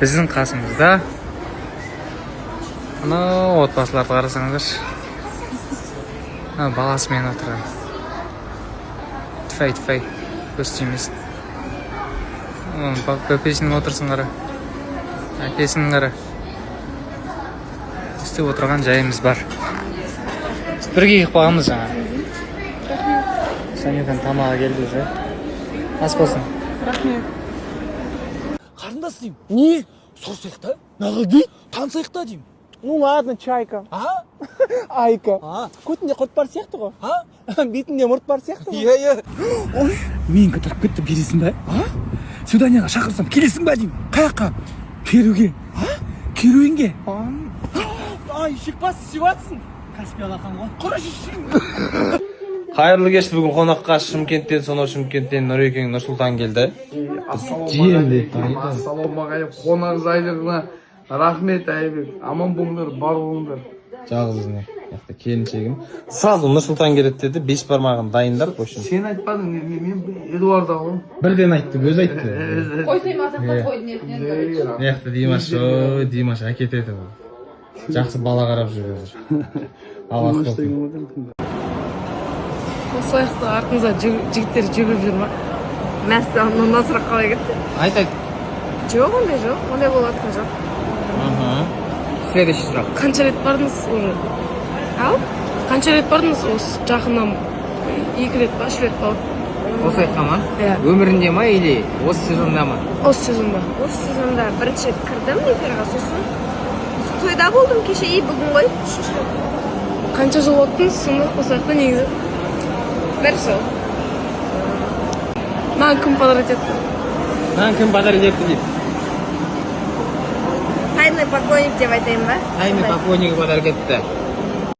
Біздің қасымызда анау отбасыларды қарасаңыздар. Баласымен отырған. Тфай, көз тимесін. Бөпесінің отырсын қара. Әкесінің қара. Үстіп отырған жайымыз бар. Бірге киіп қалғанбыз жаңа. Санюдан тамағы келді уже. Ас болсын. Рахмет. Қарындас деймін. Не? Сорсайық та? Нағыл дейді? Тансайық та деймін. Ну ладно, чайка. А? Айка. А? Көтінде құрт бар сияқты ғой. А? Бетінде мұрт бар сияқты ғой. Иә. Ой, мен кідіріп кетті, бересің бе? А? Свиданияға шақырсам келесің бе деймін. Қаяққа? Керуге. А? Керуенге. Ай, шықпас, сүйватсың. Каспий алақан ғой. Құраш ішің. Қайырлы кеш, бүгін қонаққа Шымкенттен, сонау Шымкенттен Нұрекең Нұрсұлтан келді. Ассалаумағалейкум, қонақ жайлығына рахмет Айбек. Аман болыңдар, бар болыңдар. Жалғыз өзіне, келіншегім. Сразу Нұрсұлтан келеді деді, 5 бармағын дайындап, в общем. Сен айтпадың, мен Эдуарда ғой. Бірден айтты, өз айтты. Қойсаймасақ та қойдың ертінен. Яқты Димаш әкетеді бұл. Жақсы бала қарап жүр өзір. Аллах болсын. Осы аяқты артыңызда жігіттер жүгіріп жүр ма? Мәссаған, ондан сұрақ қалай кетті? Айт. Жоқ, ондай болатын жоқ. Следующий сұрақ. Қанша рет бардыңыз уже? Ау? Қанша рет бардыңыз осы жақыннан? 2 рет па, 3 рет па? Осы айтқа ма? Иә. Өмірінде ма или осы сезонда ма? Осы сезонда. Осы сезонда бірінші рет кірдім эфирға, сосын тойда болдым кеше, бүгін ғой. Қанша жыл өттіңіз сонда осы аяқта негізі? 1 жыл. Маған кім подарок етті? Маған кім подарок етті дейді? Тайный поклонник деп айтайын ба? Тайный поклоннигі подарок етті.